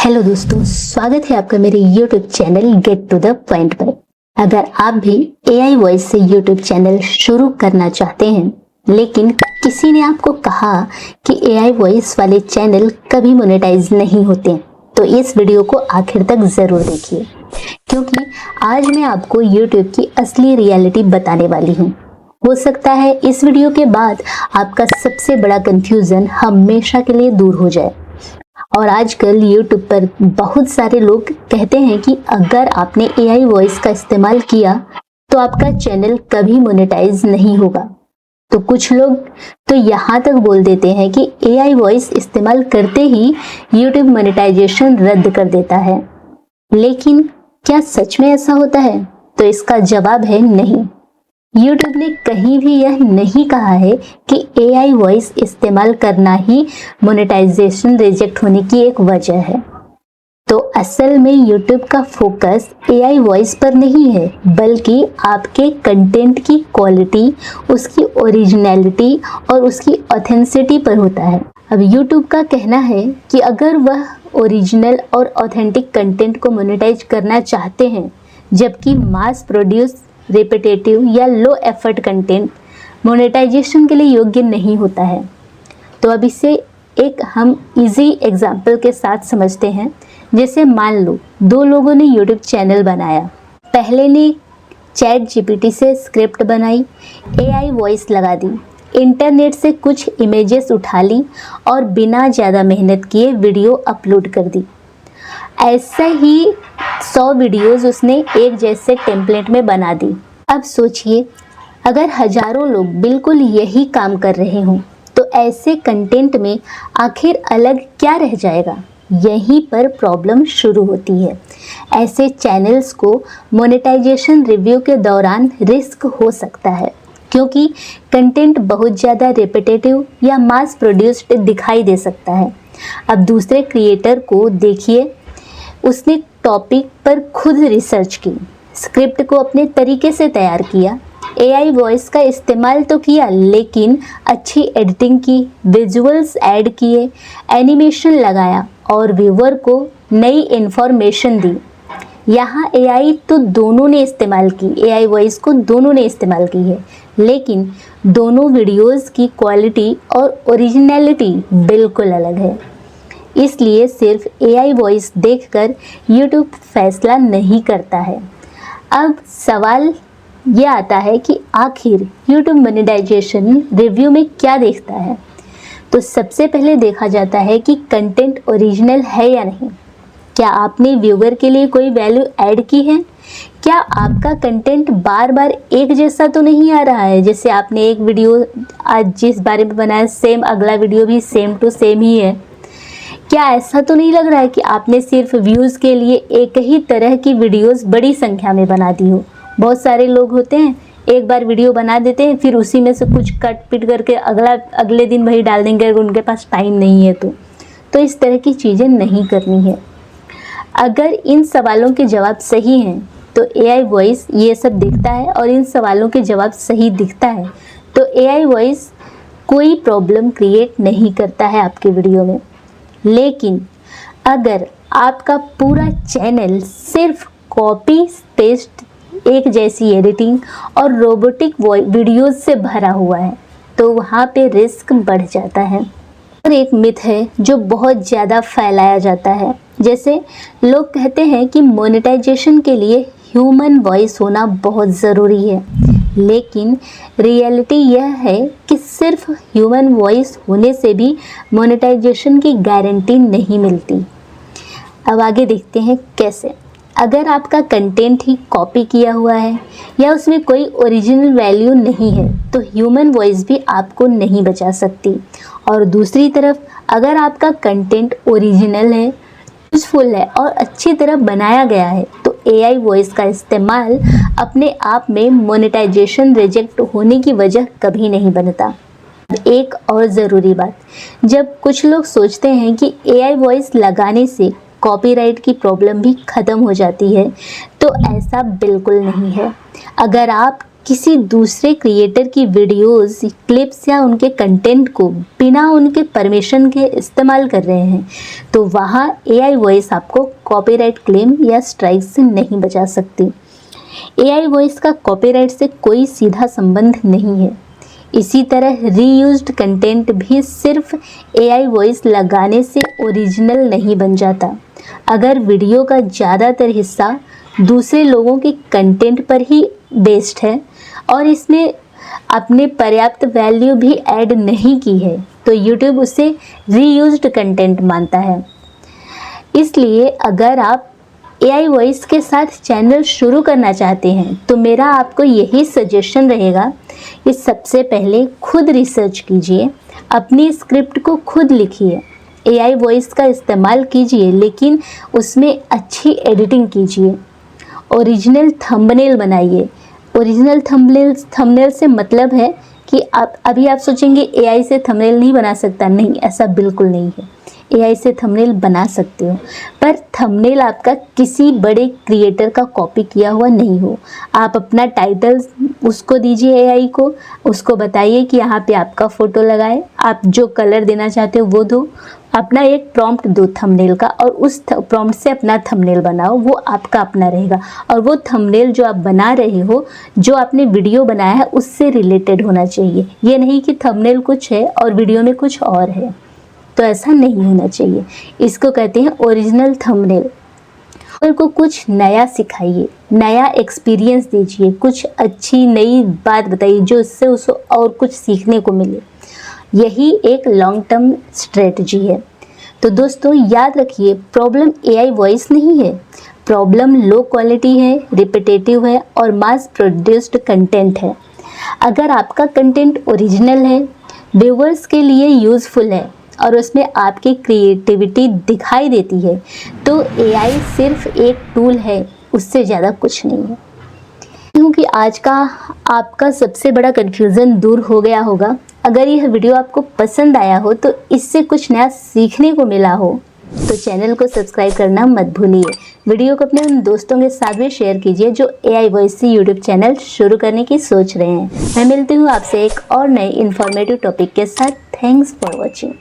Hello दोस्तों, स्वागत है आपका मेरे YouTube channel get to the point पर। अगर आप भी AI वॉइस से YouTube चैनल शुरू करना चाहते हैं, लेकिन किसी ने आपको कहा कि AI वॉइस वाले चैनल कभी मोनेटाइज नहीं होते, तो इस वीडियो को आखिर तक जरूर देखिए, क्योंकि आज मैं आपको YouTube की असली रियलिटी बताने वाली हूँ। हो सकता है इस वीडियो के बाद आपका सबसे बड़ा कंफ्यूजन हमेशा के लिए दूर हो जाए। और आजकल YouTube पर बहुत सारे लोग कहते हैं कि अगर आपने AI वॉइस का इस्तेमाल किया तो आपका चैनल कभी मोनेटाइज नहीं होगा। तो कुछ लोग तो यहाँ तक बोल देते हैं कि AI वॉइस इस्तेमाल करते ही YouTube मोनेटाइजेशन रद्द कर देता है। लेकिन क्या सच में ऐसा होता है? तो इसका जवाब है नहीं। YouTube ने कहीं भी यह नहीं कहा है कि AI वॉइस इस्तेमाल करना ही मोनेटाइजेशन रिजेक्ट होने की एक वजह है। तो असल में YouTube का फोकस AI वॉइस पर नहीं है, बल्कि आपके कंटेंट की क्वालिटी, उसकी ओरिजिनलिटी और उसकी ऑथेंटिसिटी पर होता है। अब YouTube का कहना है कि अगर वह ओरिजिनल और ऑथेंटिक कंटेंट को मोनेटाइज करना चाहते हैं, जबकि मास प्रोड्यूस रिपीटेटिव या लो एफर्ट कंटेंट मोनेटाइजेशन के लिए योग्य नहीं होता है। तो अब इसे एक हम इजी एग्जांपल के साथ समझते हैं। जैसे मान लो दो लोगों ने यूट्यूब चैनल बनाया। पहले ने चैट जीपीटी से स्क्रिप्ट बनाई, AI वॉइस लगा दी, इंटरनेट से कुछ इमेजेस उठा ली और बिना ज़्यादा मेहनत किए वीडियो अपलोड कर दी। ऐसा ही 100 वीडियोस उसने एक जैसे टेम्पलेट में बना दी। अब सोचिए, अगर हजारों लोग बिल्कुल यही काम कर रहे हों, तो ऐसे कंटेंट में आखिर अलग क्या रह जाएगा? यहीं पर प्रॉब्लम शुरू होती है। ऐसे चैनल्स को मोनेटाइजेशन रिव्यू के दौरान रिस्क हो सकता है, क्योंकि कंटेंट बहुत ज़्यादा रिपीटेटिव या मास प्रोड्यूस्ड दिखाई दे सकता है। अब दूसरे क्रिएटर को देखिए, उसने टॉपिक पर खुद रिसर्च की, स्क्रिप्ट को अपने तरीके से तैयार किया, AI वॉइस का इस्तेमाल तो किया, लेकिन अच्छी एडिटिंग की, विजुअल्स ऐड किए, एनिमेशन लगाया और व्यूअर को नई इन्फॉर्मेशन दी। यहाँ AI तो दोनों ने इस्तेमाल की, AI वॉइस को दोनों ने इस्तेमाल की है, लेकिन दोनों वीडियोस की क्वालिटी और ओरिजिनलिटी बिल्कुल अलग है। इसलिए सिर्फ AI वॉइस देखकर YouTube फैसला नहीं करता है। अब सवाल यह आता है कि आखिर YouTube मोनेटाइजेशन रिव्यू में क्या देखता है? तो सबसे पहले देखा जाता है कि कंटेंट ओरिजिनल है या नहीं। क्या आपने व्यूअर के लिए कोई वैल्यू ऐड की है? क्या आपका कंटेंट बार बार एक जैसा तो नहीं आ रहा है? जैसे आपने एक वीडियो आज जिस बारे में बनाया, सेम अगला वीडियो भी सेम टू सेम ही है। क्या ऐसा तो नहीं लग रहा है कि आपने सिर्फ व्यूज़ के लिए एक ही तरह की वीडियोस बड़ी संख्या में बना दी हो? बहुत सारे लोग होते हैं, एक बार वीडियो बना देते हैं, फिर उसी में से कुछ कट पिट करके अगले दिन वही डाल देंगे, अगर उनके पास टाइम नहीं है तो इस तरह की चीज़ें नहीं करनी है। अगर इन सवालों के जवाब सही हैं तो AI वॉइस ये सब दिखता है, और इन सवालों के जवाब सही दिखता है तो AI वॉइस कोई प्रॉब्लम क्रिएट नहीं करता है आपके वीडियो में। लेकिन अगर आपका पूरा चैनल सिर्फ कॉपी पेस्ट, एक जैसी एडिटिंग और रोबोटिक वीडियोस से भरा हुआ है, तो वहाँ पे रिस्क बढ़ जाता है। और एक मिथ है जो बहुत ज़्यादा फैलाया जाता है। जैसे लोग कहते हैं कि मोनेटाइजेशन के लिए ह्यूमन वॉइस होना बहुत ज़रूरी है, लेकिन रियलिटी यह है कि सिर्फ ह्यूमन वॉइस होने से भी मोनेटाइजेशन की गारंटी नहीं मिलती। अब आगे देखते हैं कैसे। अगर आपका कंटेंट ही कॉपी किया हुआ है या उसमें कोई ओरिजिनल वैल्यू नहीं है, तो ह्यूमन वॉइस भी आपको नहीं बचा सकती। और दूसरी तरफ अगर आपका कंटेंट ओरिजिनल है, यूजफुल है और अच्छी तरह बनाया गया है, तो AI वॉइस का इस्तेमाल अपने आप में मोनेटाइजेशन रिजेक्ट होने की वजह कभी नहीं बनता। एक और ज़रूरी बात, जब कुछ लोग सोचते हैं कि AI वॉइस लगाने से कॉपीराइट की प्रॉब्लम भी ख़त्म हो जाती है, तो ऐसा बिल्कुल नहीं है। अगर आप किसी दूसरे क्रिएटर की वीडियोस, क्लिप्स या उनके कंटेंट को बिना उनके परमिशन के इस्तेमाल कर रहे हैं तो वहाँ एआई वॉइस आपको कॉपीराइट क्लेम या स्ट्राइक से नहीं बचा सकती। एआई वॉइस का कॉपीराइट से कोई सीधा संबंध नहीं है। इसी तरह रीयूज्ड कंटेंट भी सिर्फ एआई वॉइस लगाने से ओरिजिनल नहीं बन जाता। अगर वीडियो का ज़्यादातर हिस्सा दूसरे लोगों के कंटेंट पर ही बेस्ड है और इसमें अपने पर्याप्त वैल्यू भी ऐड नहीं की है तो यूट्यूब उसे रीयूज्ड कंटेंट मानता है। इसलिए अगर आप एआई वॉइस के साथ चैनल शुरू करना चाहते हैं तो मेरा आपको यही सजेशन रहेगा कि सबसे पहले खुद रिसर्च कीजिए, अपनी स्क्रिप्ट को खुद लिखिए, एआई वॉइस का इस्तेमाल कीजिए लेकिन उसमें अच्छी एडिटिंग कीजिए, ओरिजिनल थंबनेल बनाइए। ओरिजिनल थंबनेल से मतलब है कि अभी आप सोचेंगे एआई से थंबनेल नहीं बना सकता, नहीं, ऐसा बिल्कुल नहीं है। एआई से थंबनेल बना सकते हो पर थंबनेल आपका किसी बड़े क्रिएटर का कॉपी किया हुआ नहीं हो। आप अपना टाइटल उसको दीजिए एआई को, उसको बताइए कि यहाँ पे आपका फ़ोटो लगाए, आप जो कलर देना चाहते हो वो दो, अपना एक प्रॉम्प्ट दो थंबनेल का और उस प्रॉम्प्ट से अपना थंबनेल बनाओ, वो आपका अपना रहेगा। और वो थंबनेल जो आप बना रहे हो, जो आपने वीडियो बनाया है उससे रिलेटेड होना चाहिए। ये नहीं कि थंबनेल कुछ है और वीडियो में कुछ और है, तो ऐसा नहीं होना चाहिए। इसको कहते हैं ओरिजिनल थंबनेल। और को कुछ नया सिखाइए, नया एक्सपीरियंस दीजिए, कुछ अच्छी नई बात बताइए जो इससे उसको और कुछ सीखने को मिले। यही एक लॉन्ग टर्म स्ट्रेटजी है। तो दोस्तों याद रखिए, प्रॉब्लम एआई वॉइस नहीं है, प्रॉब्लम लो क्वालिटी है, रिपीटेटिव है और मास प्रोड्यूस्ड कंटेंट है। अगर आपका कंटेंट ओरिजिनल है, व्यूअर्स के लिए यूज़फुल है और उसमें आपकी क्रिएटिविटी दिखाई देती है तो एआई सिर्फ एक टूल है, उससे ज़्यादा कुछ नहीं है। क्योंकि आज का आपका सबसे बड़ा कन्फ्यूज़न दूर हो गया होगा। अगर यह वीडियो आपको पसंद आया हो तो इससे कुछ नया सीखने को मिला हो तो चैनल को सब्सक्राइब करना मत भूलिए। वीडियो को अपने उन दोस्तों के साथ भी शेयर कीजिए जो एआई वॉइस से यूट्यूब चैनल शुरू करने की सोच रहे हैं। मैं मिलती हूँ आपसे एक और नए इन्फॉर्मेटिव टॉपिक के साथ। Thanks for watching.